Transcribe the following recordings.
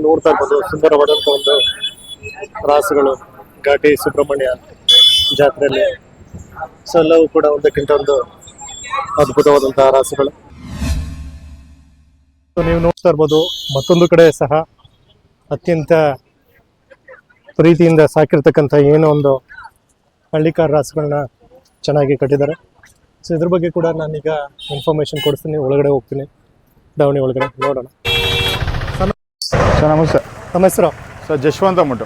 ನೋಡ್ತಾ ಇರ್ಬೋದು ಸುಂದರವಾದಂಥ ಒಂದು ರಾಸುಗಳು ಘಾಟಿ ಸುಬ್ರಹ್ಮಣ್ಯ ಜಾತ್ರೆಯಲ್ಲಿ. ಸೊ ಎಲ್ಲವೂ ಕೂಡ ಒಂದಕ್ಕಿಂತ ಒಂದು ಅದ್ಭುತವಾದಂತಹ ರಾಸುಗಳು. ನೀವು ನೋಡ್ತಾ ಇರ್ಬೋದು ಮತ್ತೊಂದು ಕಡೆ ಸಹ ಅತ್ಯಂತ ಪ್ರೀತಿಯಿಂದ ಸಾಕಿರ್ತಕ್ಕಂಥ ಏನೋ ಒಂದು ಹಳ್ಳಿಕಾರ ರಾಸುಗಳನ್ನ ಚೆನ್ನಾಗಿ ಕಟ್ಟಿದ್ದಾರೆ. ಸೊ ಇದ್ರ ಬಗ್ಗೆ ಕೂಡ ನಾನೀಗ ಇನ್ಫಾರ್ಮೇಶನ್ ಕೊಡಿಸ್ತೀನಿ. ಒಳಗಡೆ ಹೋಗ್ತೀನಿ, ದಾವಣಿ ಒಳಗಡೆ ನೋಡೋಣ. ಸರ್ ನಮಸ್ತೆ. ನಮ್ಮ ಹೆಸರು ಸರ್ ಜಶ್ವಂತ್ ಅಂದ್ಬಿಟ್ಟು.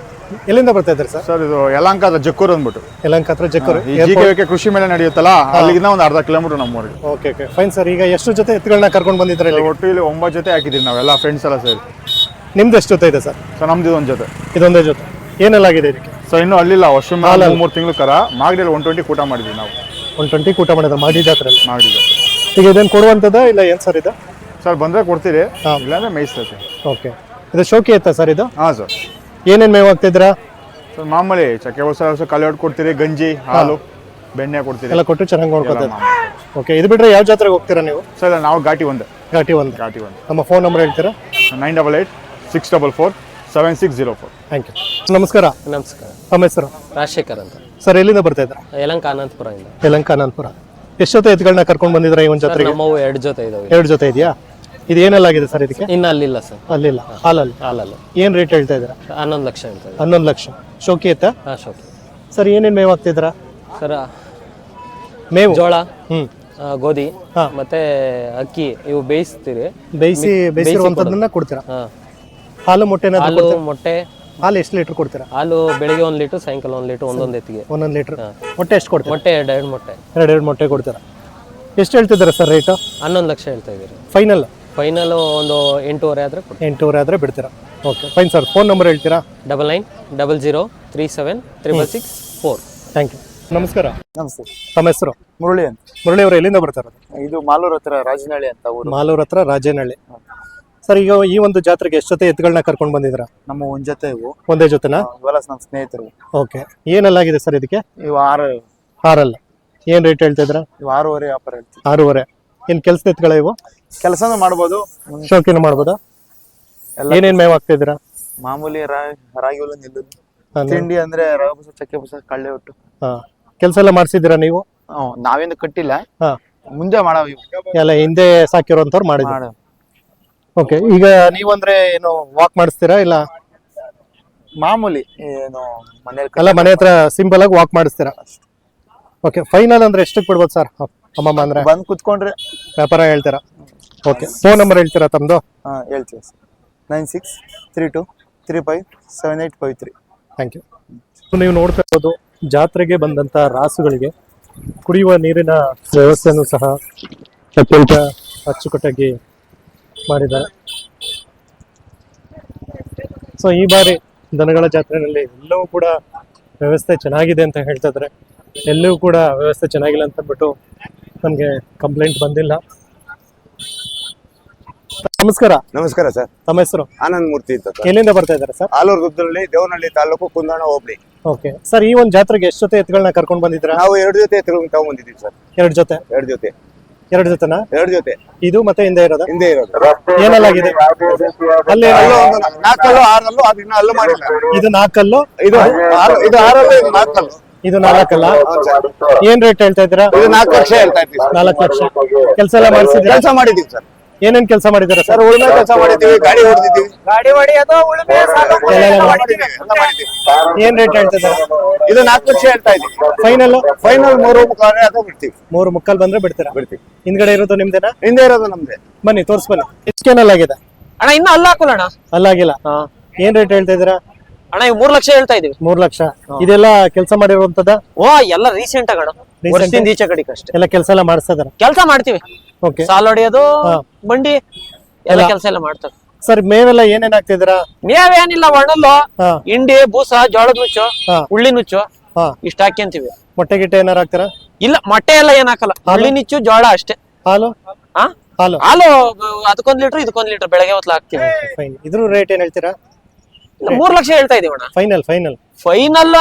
ಎಲ್ಲಿಂದ ಬರ್ತಾ ಇದ್ದಾರೆ ಸರ್? ಸರ್ ಇದು ಯಲಹಂಕ ಹತ್ರ ಜಕ್ಕೂರು ಅಂದ್ಬಿಟ್ಟು. ಯಲಹಂಕ ಹತ್ರ ಜಕ್ಕೂರು. ಈ GKVK ಕೃಷಿ ಮೇಳ ನಡೆಯುತ್ತಲ್ಲ, ಅಲ್ಲಿಂದ ಒಂದು ಅರ್ಧ ಕಿಲೋಮೀಟರ್ ನಮ್ಮೂರಿಗೆ. Okay fine sir. ಈಗ ಎಷ್ಟು ಜೊತೆ ಎತ್ತುಗಳನ್ನ ಕರ್ಕೊಂಡು ಬಂದಿದ್ದಾರೆ? ಒಟ್ಟು ಇಲ್ಲಿ 9 ಜೊತೆ ಹಾಕಿದ್ದೀವಿ ನಾವೆಲ್ಲ ಫ್ರೆಂಡ್ಸ್ ಎಲ್ಲ ಸೇರಿ. ನಿಮ್ದು ಎಷ್ಟು ಜೊತೆ ಇದೆ ಸರ್? ಸರ್ ನಮ್ದು ಒಂದು ಜೊತೆ. ಇದೊಂದೇ ಜೊತೆ. ಏನೆಲ್ಲ ಆಗಿದೆ ಇದಕ್ಕೆ? ಸರ್ ಇನ್ನೂ ಅಲ್ಲಿಲ್ಲ, ವರ್ಷ 3 ತಿಂಗಳು ಕರ ಮಾಗಡಿಯಲ್ಲಿ 120 ಕೂಟ ಮಾಡಿದ್ವಿ ನಾವು. 120 ಕೂಟ ಮಾಡಿದ ಮಾಗಡಿ ಜಾತ್ರೆಯಲ್ಲಿ. ಮಾಗಡಿ ಜಾತ್ರೆ. ಈಗ ಇದನ್ನು ಕೊಡುವಂಥದ್ದ ಇಲ್ಲ ಏನು ಸರ್ ಇದು? ಸರ್ ಬಂದರೆ ಕೊಡ್ತೀರಿ, ಇಲ್ಲಾಂದ್ರೆ ಮೇಯಿಸ್ತೈತೆ. ಓಕೆ. ಇದು ಶೋಕಿ ಎತ್ತ ಸರ್ ಇದು? ಹಾಂ ಸರ್. ಏನೇನು ಮೇವು ಹಾಕ್ತಿದ್ದೀರಾ? ಸರ್ ಮಾಮೂಲಿ ಚಕ್ಕೆ ಹೊಸ ಕಲೆ ಹೊಟ್ಟು ಕೊಡ್ತೀರಿ, ಗಂಜಿ ಹಾಲು ಬೆಣ್ಣೆ ಕೊಡ್ತೀರಿ ಎಲ್ಲ ಕೊಟ್ಟು ಚೆನ್ನಾಗಿ ನೋಡ್ಕೊತೀರಿ. ಓಕೆ. ಇದು ಬಿಟ್ಟರೆ ಯಾವ ಜಾತ್ರೆಗೆ ಹೋಗ್ತೀರಾ ನೀವು? ಸರ್ ನಾವು ಘಾಟಿ ಒಂದು. ನಮ್ಮ ಫೋನ್ ನಂಬರ್ ಹೇಳ್ತೀರಾ? 9886447604. Thank you. ನಮಸ್ಕಾರ. ನಮಸ್ಕಾರ. ನಮ್ಮ ಹೆಸರು? ರಾಜಶೇಖರ್ ಅಂತ ಸರ್. ಎಲ್ಲಿಂದ ಬರ್ತಾ ಇದ್ದೀರಾ? ಯಲಹಂಕ ಅನಂತಪುರದಿಂದ. ಯಲಹಂಕ ಅನಂತಪುರ. ಎಷ್ಟು ಜೊತೆ ಎತ್ತುಗಳನ್ನ ಕರ್ಕೊಂಡು ಬಂದಿದ್ದೀರಾ ಈ ಒಂದು ಜಾತ್ರೆಗೆ? ನಮ್ಮವು 2 ಜೊತೆ ಇದಾವೆ. 2 ಜೊತೆ ಇದೆಯಾ? ಇದು ಏನೆಲ್ಲ ಆಗಿದೆ ಸರ್ ಇದಕ್ಕೆ? ಇನ್ನು ಅಲ್ಲಿಲ್ಲ ಸರ್. ಅಲ್ಲಿಲ್ಲ. ಹಾಲಲ್ಲಿ. ಏನು ರೇಟ್ ಹೇಳ್ತಾ ಇದ್ದೀರಾ? 11 ಲಕ್ಷ ಹೇಳ್ತಾ ಇದ್ದೀವಿ. 11 ಲಕ್ಷ. ಶೋಕಿ ಎತ್ತ? ಹಾಂ ಶೋಕಿ. ಸರ್ ಏನೇನು ಮೇವು ಹಾಕ್ತಿದ್ದೀರಾ? ಸರ್ ಮೇವು ಜೋಳ, ಗೋಧಿ ಮತ್ತೆ ಅಕ್ಕಿ ಇವು ಬೇಯಿಸಿರುವಂಥದ್ದನ್ನ ಕೊಡ್ತೀರಾ? ಹಾಲು ಮೊಟ್ಟೆ? ಮೊಟ್ಟೆ. ಹಾಲು ಎಷ್ಟು ಲೀಟರ್ ಕೊಡ್ತೀರಾ? ಹಾಲು ಬೆಳಿಗ್ಗೆ 1 ಲೀಟರ್, ಸಾಯಂಕಾಲ 1 ಲೀಟರ್, ಒಂದೊಂದು ಎತ್ತಿಗೆ 1 ಲೀಟರ್. ಮೊಟ್ಟೆ ಎಷ್ಟು ಕೊಡ್ತೀರಾ? ಮೊಟ್ಟೆ 2 ಮೊಟ್ಟೆ. 2 ಮೊಟ್ಟೆ ಕೊಡ್ತೀರಾ. ಎಷ್ಟು ಹೇಳ್ತಿದ್ದೀರಾ ಸರ್ ರೇಟು? 11 ಲಕ್ಷ ಹೇಳ್ತಾ ಇದ್ದೀರಿ. ಫೈನಲ್ ಒಂದು 8.5 ಆದರೆ ಕೊಡ್ತೀವಿ. 8.5 ಆದರೆ ಬಿಡ್ತೀರಾ? Okay fine sir. Phone number ಹೇಳ್ತೀರಾ? 9900376664. Thank you. ನಮಸ್ಕಾರ. ನಮಸ್ತೆ. ತಮ್ಮ ಹೆಸರು? ಮುರಳಿ ಅಂತ. ಮುರಳಿ ಅವರು ಎಲ್ಲಿಂದ ಬರ್ತಾರೆ? ಇದು ಮಾಲೂರು ಹತ್ರ ರಾಜನಹಳ್ಳಿ ಅಂತ ಊರು. ಮಾಲೂರು ಹತ್ರ ರಾಜನಹಳ್ಳಿ. ಸರ್ ಈಗ ಈ ಒಂದು ಜಾತ್ರೆಗೆ ಎಷ್ಟು ಜೊತೆ ಎತ್ತುಗಳನ್ನ ಕರ್ಕೊಂಡು ಬಂದಿದ್ದೀರಾ? ನಮ್ಮ ಒಂದ್ ಜೊತೆ ಇವು. ಒಂದೇ ಜೊತೆನಾ? ಇವೆಲ್ಲ ನಮ್ಮ ಸ್ನೇಹಿತರು. ಓಕೆ. ಏನೆಲ್ಲ ಆಗಿದೆ ಸರ್ ಇದಕ್ಕೆ? ಇವು 6. ಏನ್ ರೇಟ್ ಹೇಳ್ತಾ ಇದ್ದೀರಾ? ಇವು 6.5 ವ್ಯಾಪಾರ ಹೇಳ್ತೀವಿ. 6.5. ಏನ್ ಕೆಲಸದ ಎತ್ತುಗಳ ಇವು? ಕೆಲಸನೂ ಮಾಡ್ಬೋದು, ಶೋಕಿನ ಮಾಡ್ಬೋದಾ? ಏನೇನ್ ಮೇವ್ ಆಗ್ತಾ ಇದ್ದೀರಾ? ಮಾಮೂಲಿ ರಾಗಿ ಹುಲ್ಲು, ನಿಲ್ಲು, ತಿಂಡಿ ಅಂದ್ರೆ ರವೆ ಬೂಸ, ಚಕ್ಕೆ ಬೂಸ, ಕಳ್ಳೆ ಒಟ್ಟು. ಕೆಲಸ ಎಲ್ಲ ಮಾಡ್ಸಿದ್ದೀರಾ ನೀವು? ನಾವೇನು ಕಟ್ಟಿಲ್ಲ, ಮುಂದೆ ಮಾಡಾವ. ಎಲ್ಲ ಹಿಂದೆ ಸಾಕಿರೋಂಥವ್ರು ಮಾಡಿದ್ರು. ಓಕೆ. ಈಗ ನೀವಂದ್ರೆ ಏನು ವಾಕ್ ಮಾಡಿಸ್ತೀರಾ ಇಲ್ಲ ಮಾಮೂಲಿ ಏನು ಮನೆ ಹತ್ರ ಸಿಂಪಲ್ ಆಗಿ ವಾಕ್ ಮಾಡಿಸ್ತೀರಾ? ಓಕೆ. ಫೈನಲ್ ಅಂದ್ರೆ ಎಷ್ಟಕ್ಕೆ ಬಿಡ್ಬೋದು ಸರ್? ಅಮ್ಮಮ್ಮ ಅಂದ್ರೆ ಬಂದು ಕುತ್ಕೊಂಡ್ರೆ ವ್ಯಾಪಾರ ಹೇಳ್ತೀರಾ? ಓಕೆ. ಫೋನ್ ನಂಬರ್ ಹೇಳ್ತೀರಾ ತಮ್ಮದು? ಹೇಳ್ತೀವಿ. 9632357853. Thank you. ನೀವು ನೋಡ್ತಾ ಇರೋದು ಜಾತ್ರೆಗೆ ಬಂದಂತ ರಾಸುಗಳಿಗೆ ಕುಡಿಯುವ ನೀರಿನ ವ್ಯವಸ್ಥೆನೂ ಸಹ ಅತ್ಯಂತ ಅಚ್ಚುಕಟ್ಟಾಗಿ ಮಾಡಿದ್ದಾರೆ. ಸೊ ಈ ಬಾರಿ ದನಗಳ ಜಾತ್ರೆಯಲ್ಲಿ ಎಲ್ಲವೂ ಕೂಡ ವ್ಯವಸ್ಥೆ ಚೆನ್ನಾಗಿದೆ ಅಂತ ಹೇಳ್ತಾ ಇದ್ದಾರೆ. ಎಲ್ಲವೂ ಕೂಡ ವ್ಯವಸ್ಥೆ ಚೆನ್ನಾಗಿಲ್ಲ ಅಂತ ಅಂದ್ಬಿಟ್ಟು ನನಗೆ ಕಂಪ್ಲೇಂಟ್ ಬಂದಿಲ್ಲ. ನಮಸ್ಕಾರ. ನಮಸ್ಕಾರ ಸರ್. ತಮ್ಮ ಹೆಸರು? ಆನಂದ್ ಮೂರ್ತಿ ಅಂತ. ಎಲ್ಲಿಂದ ಬರ್ತಾ ಇದ್ದಾರೆ ಸರ್? ಆಲೂರು ದುದ್ದಳ್ಳಿ, ದೇವನಹಳ್ಳಿ ತಾಲೂಕು, ಕುಂದಣ ಹೋಬಳಿ. Okay sir. ಈ ಒಂದು ಜಾತ್ರೆಗೆ ಎಷ್ಟು ಜೊತೆ ಎತ್ತುಗಳನ್ನ ಕರ್ಕೊಂಡು ಬಂದಿದ್ದೀರಾ? ನಾವು 2 ಜೊತೆ ಎತ್ತುಗಳನ್ನ ತಗೊಂಡ್ಬಂದಿದ್ದೀವಿ ಸರ್. 2 ಜೊತೆ? 2 ಜೊತೆ. 2 ಜೊತೆನಾ? 2 ಜೊತೆ. ಇದು ಮತ್ತೆ ಹಿಂದೆ ಇರೋದು? ಹಿಂದೆ ಇರೋದು. ಏನೆಲ್ಲ ಆಗಿದೆ? ಅಲ್ಲಿ 4 6 ಅದು ಇನ್ನೂ ಅಲ್ಲು ಮಾಡಿಲ್ಲ. ಇದು 4 ಇದು 6 ಇದು 4 ಇದು 4 ಏನ್ ರೇಟ್ ಹೇಳ್ತಾ ಇದ್ದೀರಾ? ಇದು 4 ಲಕ್ಷ ಹೇಳ್ತಾ ಇದ್ದೀವಿ. 4 ಲಕ್ಷ. ಕೆಲಸ ಎಲ್ಲ ಮಾಡಿಸಿದ್ದೀರಾ? ಕೆಲಸ ಮಾಡಿದೀವಿ ಸರ್. ಏನೇನ್ ಕೆಲಸ ಮಾಡಿದ್ದೀರಾ ಸರ್? ಉಳುಮೆ ಕೆಲಸ ಮಾಡಿದ್ದೀವಿ, ಗಾಡಿ ಹೊಡೆದಿದ್ದೀವಿ. ಏನ್ ರೇಟ್ ಹೇಳ್ತಾ ಇದ್ದೀರಾ? ಇದು 4 ಲಕ್ಷ ಹೇಳ್ತಾ ಇದ್ದೀವಿ. ಫೈನಲ್ 3.75 ಅದು ಬಿಡ್ತೀವಿ. 3.25 ಬಂದ್ರೆ ಬಿಡ್ತೀರಾ? ಬಿಡ್ತೀವಿ. ಹಿಂದ್ಗಡೆ ಇರೋದು ನಿಮ್ದೇನಾ? ಹಿಂದೆ ಇರೋದು ನಮ್ದೆ. ಬನ್ನಿ ತೋರ್ಸ್ ಬನ್ನಿ. ಎಷ್ಟೇನೆಲ್ಲ ಆಗಿದೆ ಅಣ್ಣ? ಇನ್ನು ಅಲ್ಲ ಹಾಕೋಣ. ಅಲ್ಲಾಗಿಲ್ಲ. ಏನ್ ರೇಟ್ ಹೇಳ್ತಾ ಇದ್ದೀರಾ? ಅಣ್ಣ ಇವ್ 3 ಲಕ್ಷ ಹೇಳ್ತಾ ಇದೀವಿ. 3 ಲಕ್ಷ. ಇದೆಲ್ಲ ಕೆಲಸ ಮಾಡಿರುವಂತದ? ಎಲ್ಲ ರೀಸೆಂಟ್ ಆಗ ವರ್ಷದಿಂದ ಈಚೆ ಕಡೆಗೆ ಅಷ್ಟೇ. ಎಲ್ಲ ಕೆಲಸ ಎಲ್ಲ ಮಾಡಿಸ್ತಾರ? ಕೆಲಸ ಮಾಡ್ತೀವಿ. ಓಕೆ. ಸಾಲ ಹೊಡೆಯೋದು, ಬಂಡಿ ಎಲ್ಲ ಕೆಲಸ ಎಲ್ಲ ಮಾಡ್ತಾರೆ ಸರ್. ಮೇವೆಲ್ಲ ಏನೇನ್ ಹಾಕ್ತಿದ್ದೀರಾ? ಮೇವೇನಿಲ್ಲ, ಒಣಲ್ಲು, ಹಿಂಡಿ, ಬೂಸ, ಜೋಳದ ನುಚ್ಚು, ಉಳ್ಳಿ ನುಚ್ಚು ಇಷ್ಟ ಹಾಕ್ಯಂತೀವಿ. ಮೊಟ್ಟೆ ಗಿಟ್ಟೆ ಏನಾರು ಹಾಕ್ತಾರ? ಇಲ್ಲ, ಮೊಟ್ಟೆ ಎಲ್ಲ ಏನ್ ಹಾಕಲ್ಲ. ಉಳ್ಳಿ ನುಚ್ಚು, ಜೋಳ ಅಷ್ಟೇ. ಹಾಲು? ಹಾಲು ಅದಕ್ಕೊಂದ್ ಲೀಟರ್, ಇದಕ್ಕೊಂದ್ ಲೀಟರ್ ಬೆಳಗ್ಗೆ ಹೊತ್ತು ಹಾಕ್ತೀವಿ. ಫೈನ್. ಇದ್ರ ರೇಟ್ ಏನ್ ಹೇಳ್ತೀರಾ? 3 ಲಕ್ಷ ಹೇಳ್ತಾ ಇದೀವಿ ಅಣ್ಣ. ಫೈನಲ್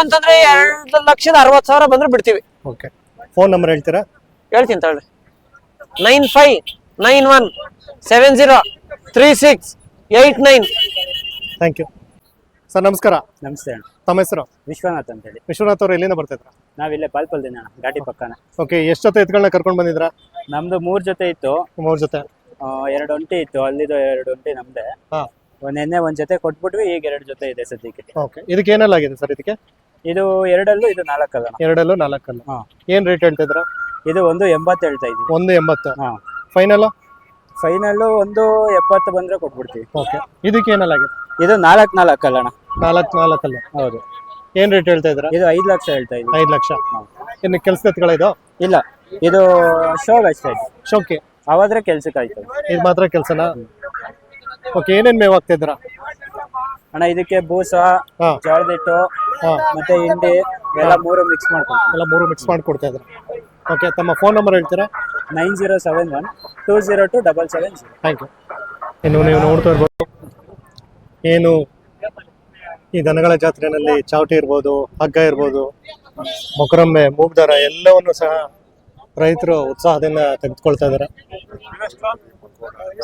ಅಂತಂದ್ರೆ 2,60,000 ಬಂದ್ರೆ ಬಿಡ್ತೀವಿ. ಓಕೆ. ಫೋನ್ ನಂಬರ್ ಹೇಳ್ತೀರಾ? ಹೇಳ್ತೀನಿ ತಗೊಳ್ಳಿ. 9591703689. Thank you sir. ನಮಸ್ಕಾರ. ನಮಸ್ತೆ ಅಣ್ಣ. ತಮ್ಮ ಹೆಸರು? ವಿಶ್ವನಾಥ್ ಅಂತ ಹೇಳಿ. ವಿಶ್ವನಾಥ್ ಅವರು ಎಲ್ಲಿಂದ ಬರ್ತಿದ್ರ? ನಾವಿಲ್ಲೇ ಪಾಲ್ಪಲ್ದಿನ ಅಣ್ಣ, ಘಾಟಿ ಪಕ್ಕನ. ಓಕೆ, ಎಷ್ಟು ಜೊತೆ ಎತ್ಗಳನ್ನ ಕರ್ಕೊಂಡು ಬಂದಿದ್ರಾ? ನಮ್ದು 3 ಜೊತೆ ಇತ್ತು. 3 ಜೊತೆ. 2 ಒಂಟಿ ಇತ್ತು, ಅಲ್ಲಿದು 2 ಒಂಟಿ ನಮ್ದೆ. ಹಾ. ನೆನ್ನೆ 1 ಜೊತೆ ಕೊಟ್ಬಿಟ್ವಿ, ಈಗ 2 ಜೊತೆ ಇದೆ ಸದ್ಯಕ್ಕೆ. ಓಕೆ, ಇದಕ್ಕೆ ಏನೆಲ್ಲ ಆಗಿದೆ ಸರ್? ಇದಕ್ಕೆ ಇದು 2 ಇದು 4 ಅಲ್ಲ. 2 4 ಹಾ. ಏನ್ ರೇಟ್ ಹೇಳ್ತಿದ್ರ? ಇದು 1.80 ಹೇಳ್ತಾ ಇದೀವಿ. 1.80. ಹಾ. ಫೈನಲ್? ಫೈನಲ್ 1.70 ಬಂದ್ರೆ ಕೊಟ್ಬಿಡ್ತೀವಿ. ಓಕೆ, ಇದಕ್ಕೆ ಏನೆಲ್ಲ ಆಗಿದೆ? ಇದು 4 ಅಲ್ಲ ಅಣ್ಣ. 4 ಹೌದು. ಏನ್ ರೇಟ್ ಹೇಳ್ತಾ ಇದ್ರ? ಇದು 5 ಲಕ್ಷ ಹೇಳ್ತಾ ಇದೀವಿ. 5 ಲಕ್ಷ. ಇನ್ನು ಕೆಲ್ಸದ ಎತ್ತುಗಳ ಇದು? ಇಲ್ಲ, ಇದು ಶೋಗ್ ಅಷ್ಟೇ. ಶೋಕಿ ಅವಾದ್ರೆ ಕೆಲ್ಸಕ್ಕೆ ಆಯ್ತು. ಇದು ಮಾತ್ರ ಕೆಲ್ಸನಾ? ಓಕೆ, ಏನೇನ್ ಮೇವ್ ಆಗ್ತಾ ಇದ್ರ ಅಣ್ಣ? ಇದಕ್ಕೆ ಬೂಸ, ಹಾ. ಜೋಳದ ಹಿಟ್ಟು, ಹಾ. ಮತ್ತೆ ಹಿಂಡಿ ಎಲ್ಲ 3 ಮಿಕ್ಸ್ ಮಾಡ್ಕೊಂಡು. ಎಲ್ಲ 3 ಮಿಕ್ಸ್ ಮಾಡಿ ಕೊಡ್ತಾ ಇದ್ರ. ಓಕೆ, ತಮ್ಮ ಫೋನ್ ನಂಬರ್ ಹೇಳ್ತೀರಾ? 9071 202 770. Thank you. ಇನ್ನು ನೀವು ನೋಡ್ತಾ ಇರ್ಬೋದು, ಏನು ಈ ದನಗಳ ಜಾತ್ರೆಯಲ್ಲಿ ಚಾವಟಿ ಇರ್ಬೋದು, ಹಗ್ಗ ಇರ್ಬೋದು, ಮೊಕರಂಬೆ, ಮೂಗ್ದಾರ ಎಲ್ಲವನ್ನು ಸಹ ರೈತರು ಉತ್ಸಾಹದಿಂದ ತೆಗೆದುಕೊಳ್ತಾ ಇದ್ದಾರೆ.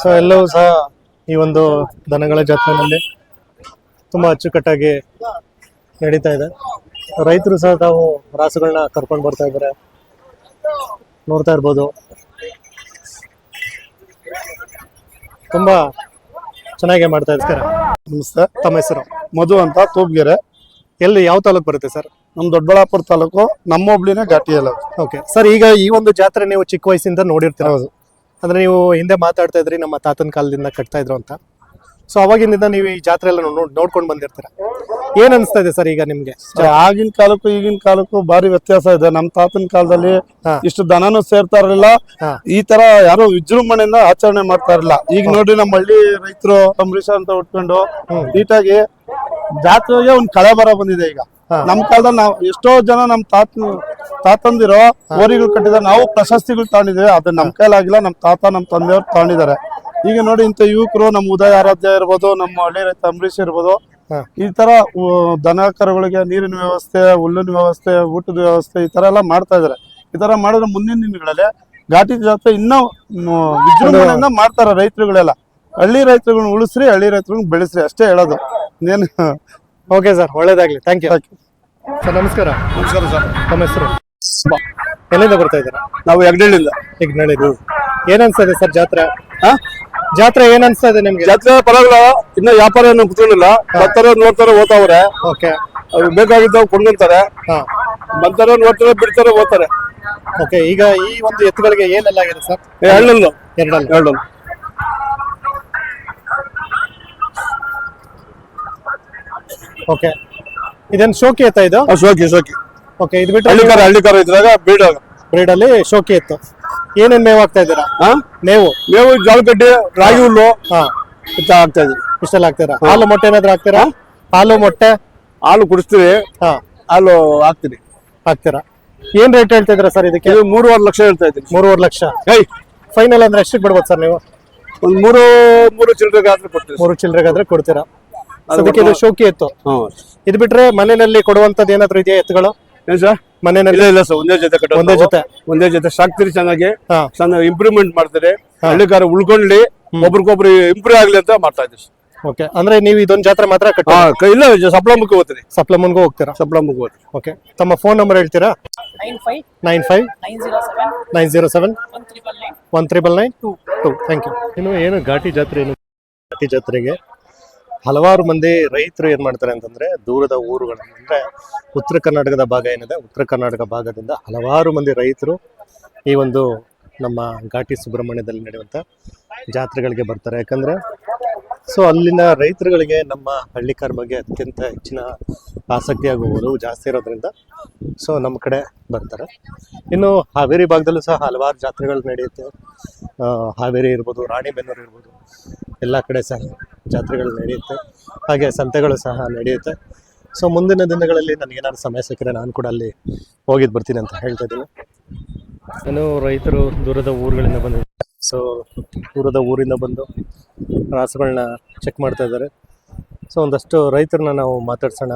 ಸೊ ಎಲ್ಲವೂ ಸಹ ಈ ಒಂದು ದನಗಳ ಜಾತ್ರೆಯಲ್ಲಿ ತುಂಬಾ ಅಚ್ಚುಕಟ್ಟಾಗಿ ನಡೀತಾ ಇದೆ. ರೈತರು ಸಹ ತಾವು ರಾಸುಗಳನ್ನ ಕರ್ಕೊಂಡು ಬರ್ತಾ ಇದ್ದಾರೆ, ನೋಡ್ತಾ ಇರ್ಬೋದು. ತುಂಬಾ ಚೆನ್ನಾಗಿ ಮಾಡ್ತಾ ಇದ್ದಾರೆ. ನಮಸ್ತೆ. ತಮ್ಮ ಹೆಸರು? ಮಧು ಅಂತ, ತೂಬ್ಗೆರೆ. ಎಲ್ಲಿ, ಯಾವ ತಾಲೂಕು ಬರುತ್ತೆ ಸರ್? ನಮ್ ದೊಡ್ಡಬಳ್ಳಾಪುರ ತಾಲೂಕು, ನಮ್ಮ ಒಬ್ಳಿನೇ ಘಾಟಿಯಲ್ಲ. ಓಕೆ ಸರ್, ಈಗ ಈ ಒಂದು ಜಾತ್ರೆ ನೀವು ಚಿಕ್ಕ ವಯಸ್ಸಿಂದ ನೋಡಿರ್ತೀರ. ಹೌದು. ಅಂದ್ರೆ ನೀವು ಹಿಂದೆ ಮಾತಾಡ್ತಾ ಇದ್ರಿ ನಮ್ಮ ತಾತನ ಕಾಲದಿಂದ ಕಟ್ತಾ ಇದ್ರು ಅಂತ. ಸೊ ಅವಾಗಿನಿಂದ ನೀವು ಈ ಜಾತ್ರೆ ಎಲ್ಲ ನೋಡ್ಕೊಂಡು ಬಂದಿರ್ತೀರ. ಏನ್ ಅನಿಸ್ತಾ ಇದೆ ಸರ್ ಈಗ ನಿಮ್ಗೆ? ಆಗಿನ ಕಾಲಕ್ಕೂ ಈಗಿನ ಕಾಲಕ್ಕೂ ಭಾರಿ ವ್ಯತ್ಯಾಸ ಇದೆ. ನಮ್ ತಾತನ ಕಾಲದಲ್ಲಿ ಇಷ್ಟು ದನನೂ ಸೇರ್ತಾ ಇರಲಿಲ್ಲ, ಈ ತರ ಯಾರು ವಿಜೃಂಭಣೆಯಿಂದ ಆಚರಣೆ ಮಾಡ್ತಾ ಇರಲಿಲ್ಲ. ಈಗ ನೋಡ್ರಿ, ನಮ್ಮ ಹಳ್ಳಿ ರೈತರು ಅಂಬರೀಷ ಅಂತ ಉಟ್ಕೊಂಡು ನೀಟಾಗಿ ಜಾತ್ರೆಗೆ ಒಂದ್ ಕಳೆ ಬರ ಬಂದಿದೆ. ಈಗ ನಮ್ ಕಾಲದಲ್ಲಿ ನಾವು ಎಷ್ಟೋ ಜನ ನಮ್ ತಾತಂದಿರೋ ಓರಿಗಳು ಕಟ್ಟಿದಾರೆ, ನಾವು ಪ್ರಶಸ್ತಿಗಳು ತಗೊಂಡಿದ್ದೇವೆ. ಅದು ನಮ್ ಕೈಲಾಗಿಲ್ಲ, ನಮ್ ತಾತ ನಮ್ ತಂದೆಯವ್ರು ತಗೊಂಡಿದ್ದಾರೆ. ಈಗ ನೋಡಿ, ಇಂಥ ಯುವಕರು, ನಮ್ಮ ಉದಯ ಆರಾಧ್ಯ ಇರ್ಬೋದು, ನಮ್ಮ ಹಳ್ಳಿ ರೈತ ಅಂಬರೀಷ್ ಇರ್ಬೋದು, ಈ ತರ ದನ ಕರುಗಳಿಗೆ ನೀರಿನ ವ್ಯವಸ್ಥೆ, ಹುಲ್ಲಿನ ವ್ಯವಸ್ಥೆ, ಊಟದ ವ್ಯವಸ್ಥೆ ಈ ತರ ಎಲ್ಲ ಮಾಡ್ತಾ ಇದಾರೆ. ಈ ತರ ಮಾಡಿದ್ರೆ ಮುಂದಿನ ದಿನಗಳಲ್ಲಿ ಘಾಟಿ ಜಾತ್ರೆ ಇನ್ನೂ ವಿಜೃಂಭಣೆಯಿಂದ ಮಾಡ್ತಾರೆ ರೈತರುಗಳೆಲ್ಲ. ಹಳ್ಳಿ ರೈತರುಗಳನ್ನ ಉಳಿಸ್ರಿ, ಹಳ್ಳಿ ರೈತರುಗಳನ್ನ ಬೆಳೆಸ್ರಿ, ಅಷ್ಟೇ ಹೇಳೋದು. ಇನ್ನೇನು. ಓಕೆ ಸರ್, ಒಳ್ಳೇದಾಗ್ಲಿ. Thank you sir. ನಮಸ್ಕಾರ. ನಮಸ್ಕಾರ ಸರ್. ತಮ್ಮ ಹೆಸರು? ಎಲ್ಲಿಂದ ಬರ್ತಾ ಇದ್ದೀರಾ? ನಾವು ಹೆಗ್ಡಳ್ಳಿಯಿಂದ. ಈಗ ನಡೆದು ಏನ್ ಅನ್ಸ್ತಾ ಇದೆ ಸರ್ ಜಾತ್ರೆ? ಜಾತ್ರೆ ಏನ್ ಅನ್ಸ್ತಾ ಇದೆ ನಿಮ್ಗೆ? ಜಾತ್ರೆ ಪರವಾಗಿಲ್ಲ, ಇನ್ನ ವ್ಯಾಪಾರ ಏನು ಕುತ್ಕೊಂಡಿಲ್ಲ. ಬರ್ತಾರೆ, ನೋಡ್ತಾರೆ, ಓದ್ತಾವ್ರೆ. ಓಕೆ, ಅವ್ರಿಗೆ ಬೇಕಾಗಿದ್ದಾವ್ ಕೊಂಡ್ಕೊಂತಾರೆ, ಬರ್ತಾರೆ, ನೋಡ್ತಾರೆ, ಬಿಡ್ತಾರೆ, ಓದ್ತಾರೆ. ಓಕೆ, ಈಗ ಈ ಒಂದು ಎತ್ತುಗಳಿಗೆ ಏನೆಲ್ಲ ಆಗಿದೆ ಸರ್? ಎರಡಲ್ಲೂ. ಓಕೆ, ಇದೇನ್ ಶೋಕಿ ಎತ್ತ ಇದು? ಶೋಕಿ. ಓಕೆ, ಇದು ಬಿಟ್ಟು ಹಳ್ಳಿಕಾರ ಇದ್ರಾಗ ಬ್ರೀಡ್ ಅಲ್ಲಿ ಶೋಕಿ ಎತ್ತು. ಏನೇನ್ ಮೇವ್ ಆಗ್ತಾ ಇದ್ದೀರಾ? ಮೇವು ಜೋಳಗಡ್ಡೆ, ರಾಗಿ ಹುಲ್ಲು ಆಗ್ತಾ ಇದೆ. ಇಷ್ಟೆಲ್ಲ ಹಾಕ್ತೀರಾ? ಹಾಲು ಮೊಟ್ಟೆ ಏನಾದ್ರು ಹಾಕ್ತೀರಾ? ಹಾಲು ಮೊಟ್ಟೆ ಹಾಲು ಕುಡಿಸ್ತೀವಿ. ಹಾಲು ಹಾಕ್ತೀರಾ? ಏನ್ ರೇಟ್ ಹೇಳ್ತಾ ಇದ್ದೀರಾ ಸರ್ ಇದಕ್ಕೆ? 3.5 ಲಕ್ಷ ಹೇಳ್ತಾ ಇದ್ದೀನಿ. 3.5 ಲಕ್ಷ. ಫೈನಲ್ ಅಂದ್ರೆ ಎಷ್ಟಕ್ಕೆ ಬಿಡ್ಬೋದು ಸರ್ ನೀವು? ಒಂದ್ 3 ಚಿಲ್ಲರೆಗಾದ್ರೆ ಕೊಡ್ತೀವಿ. 3 ಚಿಲ್ಲರೆಗಾದ್ರೆ ಕೊಡ್ತೀರಾ? ಅದಕ್ಕೆ ಇದು ಶೋಕಿ ಎತ್ತು. ಇದು ಬಿಟ್ರೆ ಮನೆಯಲ್ಲಿ ಕೊಡುವಂತದ್ದು ಏನಾದ್ರು ಇದೆಯಾ ಎತ್ತುಗಳು? ಏನ್ ಸರ್? ಮನೆಯಲ್ಲಿ ಇಲ್ಲ ಸರ್, ಒಂದೇ ಜೊತೆ ಕಟ್ಟೋದು. ಒಂದೇ ಜೊತೆ ಸಾಕ್ತಿರಿ, ಚೆನ್ನಾಗಿ ಇಂಪ್ರೂವ್ಮೆಂಟ್ ಮಾಡ್ತಾರೆ. ಹಳ್ಳಿಕಾರ ಉಳ್ಕೊಳ್ಳಿ, ಒಬ್ರಿಗೊಬ್ರು ಇಂಪ್ರೂವ್ ಆಗ್ಲಿ ಅಂತ ಮಾಡ್ತಾ ಇದ್ದೀವಿ. ಓಕೆ, ಅಂದ್ರೆ ನೀವು ಇದೊಂದು ಜಾತ್ರೆ ಮಾತ್ರ ಇಲ್ಲ, ಸಪ್ಲಂಬಕ್ಕೆ ಹೋಗ್ತೀರಿ. ಸಪ್ಲಮನ್ಗೂ ಹೋಗ್ತೀರಾ? ಸಪ್ಲಂಬಕ್ಕೆ ಹೋಗ್ತೀರಿ. ಓಕೆ, ತಮ್ಮ ಫೋನ್ ನಂಬರ್ ಹೇಳ್ತೀರಾ? 95 907 19992. Thank you. ಇನ್ನು ಏನು ಘಾಟಿ ಜಾತ್ರೆ, ಘಾಟಿ ಜಾತ್ರೆಗೆ ಹಲವಾರು ಮಂದಿ ರೈತರು ಏನ್ ಮಾಡ್ತಾರೆ ಅಂತಂದ್ರೆ, ದೂರದ ಊರುಗಳ ಅಂದ್ರೆ ಉತ್ತರ ಕರ್ನಾಟಕದ ಭಾಗ ಏನಿದೆ, ಉತ್ತರ ಕರ್ನಾಟಕ ಭಾಗದಿಂದ ಹಲವಾರು ಮಂದಿ ರೈತರು ಈ ಒಂದು ನಮ್ಮ ಘಾಟಿ ಸುಬ್ರಹ್ಮಣ್ಯದಲ್ಲಿ ನಡೆಯುವಂಥ ಜಾತ್ರೆಗಳಿಗೆ ಬರ್ತಾರೆ. ಯಾಕಂದ್ರೆ ಸೊ ಅಲ್ಲಿನ ರೈತರುಗಳಿಗೆ ನಮ್ಮ ಹಳ್ಳಿಕಾರ ಬಗ್ಗೆ ಅತ್ಯಂತ ಹೆಚ್ಚಿನ ಆಸಕ್ತಿ ಹಾಗೂ ಒಲವು ಜಾಸ್ತಿ ಇರೋದ್ರಿಂದ ಸೊ ನಮ್ಮ ಕಡೆ ಬರ್ತಾರೆ. ಇನ್ನು ಹಾವೇರಿ ಭಾಗದಲ್ಲೂ ಸಹ ಹಲವಾರು ಜಾತ್ರೆಗಳು ನಡೆಯುತ್ತೆ. ಹಾವೇರಿ ಇರ್ಬೋದು, ರಾಣಿಬೆನ್ನೂರು ಇರ್ಬೋದು, ಎಲ್ಲ ಕಡೆ ಸಹ ಜಾತ್ರೆಗಳು ನಡೆಯುತ್ತೆ. ಹಾಗೆ ಸಂತೆಗಳು ಸಹ ನಡೆಯುತ್ತೆ. ಸೊ ಮುಂದಿನ ದಿನಗಳಲ್ಲಿ ನನಗೇನಾದ್ರು ಸಮಯ ಸಿಕ್ಕರೆ ನಾನು ಕೂಡ ಅಲ್ಲಿ ಹೋಗಿದ್ದು ಬರ್ತೀನಿ ಅಂತ ಹೇಳ್ತಾ ಇದ್ದೀನಿ. ಇನ್ನು ರೈತರು ದೂರದ ಊರುಗಳಿಂದ ಬಂದಿದ್ದಾರೆ. ಸೊ ದೂರದ ಊರಿಂದ ಬಂದು ರಾಸುಗಳನ್ನ ಚೆಕ್ ಮಾಡ್ತಾ ಇದ್ದಾರೆ. ಸೊ ಒಂದಷ್ಟು ರೈತರನ್ನ ನಾವು ಮಾತಾಡ್ಸೋಣ.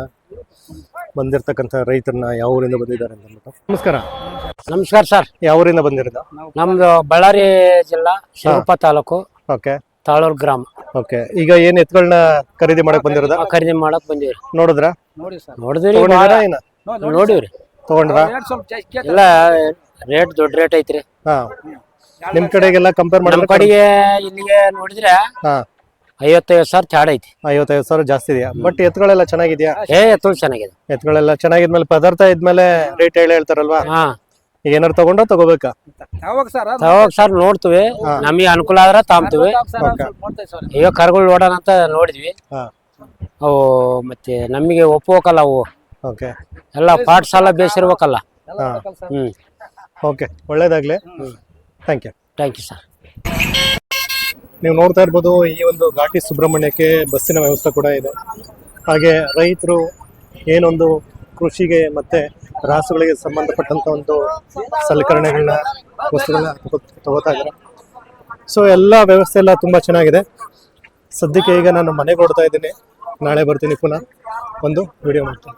ಬಂದಿರ್ತಕ್ಕಂಥ ರೈತರನ್ನ ಯಾವ ಊರಿಂದ ಬಂದಿದ್ದಾರೆ ಅಂತ ಅಂದ್ಬಿಟ್ಟು. ನಮಸ್ಕಾರ. ನಮಸ್ಕಾರ ಸರ್. ಯಾವ ಊರಿಂದ ಬಂದಿರೋದು? ನಮ್ದು ಬಳ್ಳಾರಿ ಜಿಲ್ಲಾ ಶಿವಪ್ಪ ತಾಲೂಕು, ಓಕೆ, ತಾಳೂರು ಗ್ರಾಮ. ಓಕೆ, ಈಗ ಏನ್ ಎತ್ತುಗಳನ್ನ ಖರೀದಿ ಮಾಡಕ್ ಬಂದಿರೋದ? ಖರೀದಿ ಮಾಡಕ್ ಬಂದಿವ್ರಿ. ನೋಡಿದ್ರ? ನೋಡಿದ್ರಿ, ತಗೊಂಡಿದ್ದೀರಾ ಏನ? ನೋಡಿವ್ರಿ. ತಗೊಂಡ್ರ? ಎಲ್ಲ ರೇಟ್ ದೊಡ್ಡ ರೇಟ್ ಐತ್ರಿ. ಹಾ, ನಿಮ್ ಕಡೆಗೆಲ್ಲ ಕಂಪೇರ್ ನಮ್ ಮಾಡಿದ್ರೆ ಕಡೆಗೆ ಇಲ್ಲಿಗೆ ನೋಡಿದ್ರೆ ಹಾ 55,000 ಚಾಡ್ ಐತಿ. 55,000 ಜಾಸ್ತಿ ಇದೆಯಾ? ಬಟ್ ಎತ್ತುಗಳೆಲ್ಲ ಚೆನ್ನಾಗಿದ್ಯಾ? ಎತ್ತುಗಳು ಚೆನ್ನಾಗಿದೆ. ಎತ್ತುಗಳೆಲ್ಲ ಚೆನ್ನಾಗಿದ್ಮೇಲೆ ಪದಾರ್ಥ ಇದ್ಮೇಲೆ ರೇಟ್ ಹೇಳ್ತಾರಲ್ವಾ? ಹಾ, ಈಗ ಏನಾರು ತಗೊಂಡ್ರ ತಗೋಬೇಕಾ? ಅವಾಗ ಸರ್ ನೋಡ್ತೀವಿ, ನಮಗೆ ಅನುಕೂಲ ಆದ್ರ ತಾಂಬ್ತೀವಿ. ಈಗ ಕರುಗಳು ನೋಡೋಣ ಅಂತ ನೋಡಿದ್ವಿ. ಹಾ, ಅವು ಮತ್ತೆ ನಮಗೆ ಒಪ್ಕೋಕಲ್ಲ, ಅವು ಓಕೆ, ಎಲ್ಲ ಪಾರ್ಟ್ಸ್ ಎಲ್ಲ ಬೇಸಿರ್ಬೇಕಲ್ಲ. ಹಾ, ಹ್ಮ್, ಓಕೆ, ಒಳ್ಳೇದಾಗ್ಲಿ. Thank you. Thank you sir. ನೀವು ನೋಡ್ತಾ ಇರ್ಬೋದು, ಈ ಒಂದು ಘಾಟಿ ಸುಬ್ರಹ್ಮಣ್ಯಕ್ಕೆ ಬಸ್ಸಿನ ವ್ಯವಸ್ಥೆ ಕೂಡ ಇದೆ. ಹಾಗೆ ರೈತರು ಏನೊಂದು ಕೃಷಿಗೆ ಮತ್ತೆ ರಾಸುಗಳಿಗೆ ಸಂಬಂಧಪಟ್ಟಂತ ಒಂದು ಸಲಕರಣೆಗಳನ್ನ ವಸ್ತುಗಳನ್ನ ತಗೋತಾ ಇದ್ದಾರೆ. ಸೊ ಎಲ್ಲ ವ್ಯವಸ್ಥೆ ಎಲ್ಲ ತುಂಬಾ ಚೆನ್ನಾಗಿದೆ. ಸದ್ಯಕ್ಕೆ ಈಗ ನಾನು ಮನೆಗೆ ಹೊರಡ್ತಾ ಇದ್ದೀನಿ. ನಾಳೆ ಬರ್ತೀನಿ, ಪುನಃ ಒಂದು ವಿಡಿಯೋ ಮಾಡ್ತೀನಿ.